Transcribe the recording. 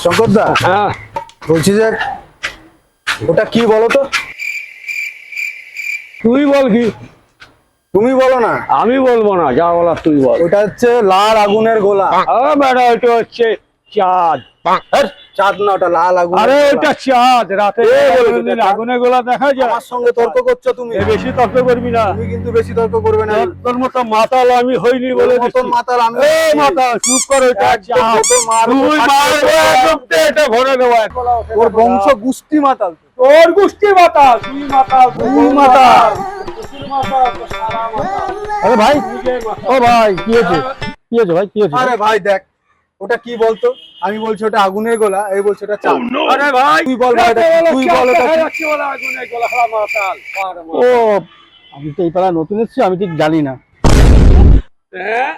শঙ্কর দা, হ্যাঁ বলছি যে ওটা কি বলো তো? তুই বল কি? তুমি বলো না। আমি বলবো না, যা বলার তুই বল। ওটা হচ্ছে লাল আগুনের গোলা। বেটা ওইটা হচ্ছে চাঁদ। ধ্যাৎ, চাঁদ না, ওটা লাল আগুন। আরে ওটা চাঁদ, রাতে বলেছে ওটা চাঁদ? আগুনে গোলা দেখা যায়। আমার সঙ্গে তর্ক করছো তুমি। বেশি তর্ক করবি না। তুমি কিন্তু বেশি তর্ক করবে না। তোর মতো মাতাল আমি হইনি তোর বলে মতন মাতাল আমি। মাতাল চুপ কর, ওইটা একদম চাঁদ। তোকে মারবো, তুই মারবে, একদম এটা ভরে দেবো এখন। তোর বংশ গুষ্টি মাতাল। তোর গোষ্ঠী মাতাল, তুই মাতাল, তুই মাতাল। তুই মাতাল, তোর সারা মাতাল। আরে ভাই, নিজে মাতাল। ও ভাই, কি হয়েছে? কি হয়েছে ভাই, কি হয়েছে? আরে ভাই দেখ, ওটা কি বলতো? আমি বলছি ওটা আগুনের গোলা, এই বলছে ওটা চাঁদ। আরে ভাই তুই বল ভাই, তুই বল ওটা কি? আগুনে গোলা খাওয়া মাতাল। ও, আমি তো এই পাড়ায় নতুন এসেছি, আমি ঠিক জানি না। হ্যাঁ